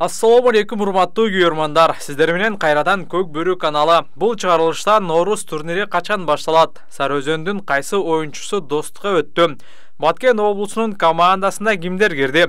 Assalamu алейкум, урматтуу күйөрмандар. Сиздер менен кайрадан Көк Бөрү каналы. Бул чыгарылышта Ноорус турнири качан башталат? Сарыөзөндүн кайсы оюнчусу достукка өттү? Баткен облусунун командасында кимдер кирди?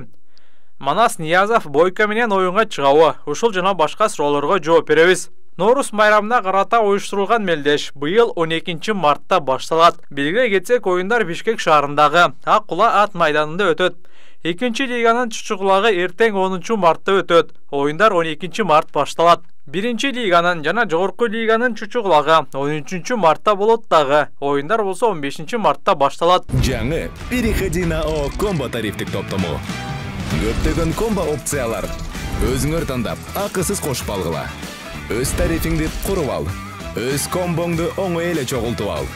Манас Ниязов Бойко менен оюнга чыгабы? Ушул жана башка суроолорго жооп беребиз. Ноорус байрамына карата уюштурулган мелдеш быйыл 12 мартта башталат. Белгилей кетсек, оюндар Бишкек шаарындагы Ак Кула ат майданында өтөт. Экинчи лиганын чучугулагы эртең 10 мартта өтөт. Оюндар 12 март башталат. Биринчи лиганын жана жогорку лиганын чучугулагы 13 мартта болот дагы. Оюндар болсо 15 мартта башталат. Жаңы переходи на ООО комбо тарифтик топтому. Көптөгөн комбо опциялар. Өзүңөр тандап, акысыз кошуп алгыла. Өз тарифиңди куруп ал. Өз комбоңду оңой эле чогултуп ал.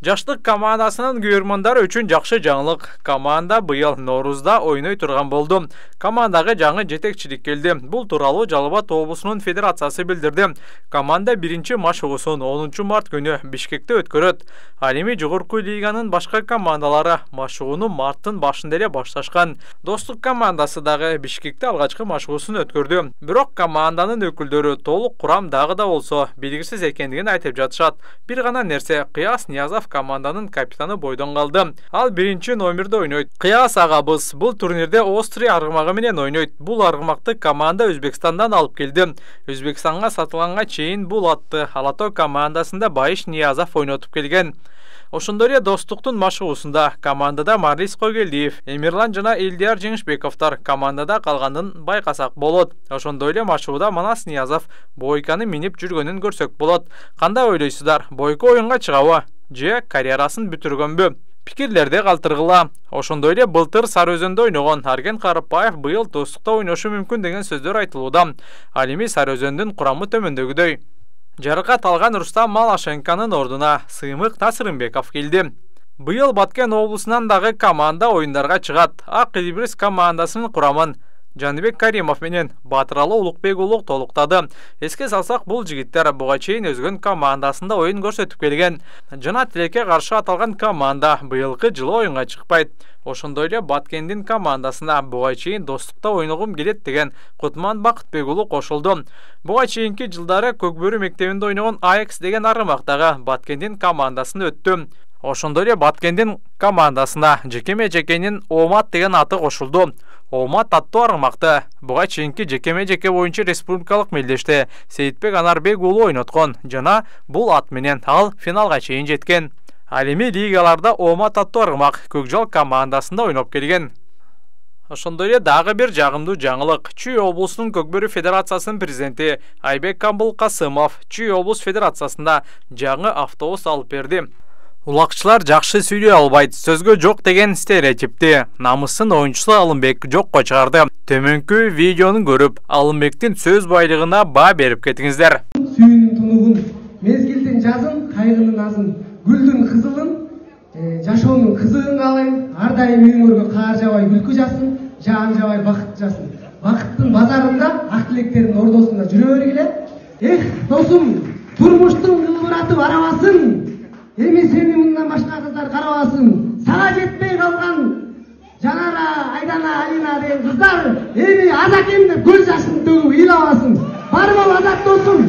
Жаштык командасынын күйөрмандары үчүн жакшы жаңылык. Команда быйыл Ноорузда ойной турган болду. Командага жаңы жетекчилик келди. Бул тууралуу Жалал Абад облусунун федерациясы билдирди. Команда биринчи машыгуусун 10 март күнү Бишкекте өткөрөт. Ал эми жогорку лиганын башка командалары машыгууну марттын башында эле башташкан. Достук командасы дагы Бишкекте алгачкы машыгуусун өткөрдү. Бирок команданын өкүлдөрү толук курам дагы да болсо белгисиз экендигин айтып жатышат. Бир гана нерсе, Кыяс Ниязов команданын капитаны бойдон калды. Ал биринчи номерде ойнойт. Кыяс агабыз бул турнирде Острия аргымагы менен ойнойт. Бул аргымакты команда Өзбекстандан алып келди. Өзбекстанга сатылганга чейин бул атты Алатау командасында Байыш Ниязов ойнотуп келген. Ошондой эле достуктун машыгуусунда командада Марлис Когелдиев, Эмирлан жана Элдияр Жеңишбековдор командада калганын байкасак болот. Ошондой эле машыгууда Манас Ниязов Бойканы минип жүргөнүн көрсөк болот. Кандай ойлойсуздар? Бойко оюнга чыгабы же карьерасын бүтүргөнбү? Пикирлерди калтыргыла. Ошондой эле былтыр Сарыөзөндө ойногон Арген Карыпбаев быйыл достукта ойношу мүмкүн деген сөздөр айтылууда. Ал эми Сарыөзөндүн курамы төмөндөгүдөй. Жаракат алган Рустам Малашенканын ордуна Сыймык Насырымбеков келди. Быйыл Баткен облусунан дагы команда оюндарга чыгат. Ак Илбирис командасынын курамын Жаныбек Каримов менен Батыралы Улукбек уулу толуктады. Эске салсак, бул жигиттер буга чейин өзгөн командасында оюн көрсөтүп келген. Жана Тилекке каршы аталган команда быйылкы жылы оюнга чыкпайт. Ошондой эле Баткендин командасына буга чейин достукта ойногум келет деген Кутман Бакытбек уулу кошулду. Буга чейинки жылдары Көк Бөрү мектебинде ойногон Аекс деген аргымактагы Баткендин командасына өттү. Ошондой эле Баткендин командасына Жекеме-Жекенин Омат деген аты кошулду. Омат аттуу аргымакты буга чейинки Жекеме-Жеке боюнча республикалык мелдеште Сейитбек Анарбек уулу ойноткон жана бул ат менен ал финалга чейин жеткен. Ал эми лигаларда Омат аттуу аргымак Көкжал командасында ойноп келген. Ошондой эле дагы бир жагымдуу жаңылык. Чүй облусунун Көк Бөрү федерациясынын президенти Айбек Камбул Касымов Чүй облус федерациясында жаңы автобус алып берди. Улакчылар жакшы сүйлөй албайт, сөзгө жок деген стереотипти намысын оюнчусу Алымбек жокко чыгарды. Төмөнкү видеону көрүп, Алымбектин сөз байлыгына баа берип кетиңиздер. Сүйүнүн тунугун, мезгилдин жазын, кайгынын азын, гүлдүн кызылын, жашоонун кызыгын алайын, ар дайым үйүңөргө каар жабай күлкү жасын, жаан жабай бакыт жасын. Бакыттын базарында, ак тилектердин ордосунда жүрө бергиле. Эх, досум, турмуштун кылбыраты барабасын. Эми сени мындан башка кыздар карабасын. Сага жетпей калган Жанара, Айдана, Алина деген кыздар эми Азакем деп көз жашын төгүп ыйлабасын. Барбы азат досум?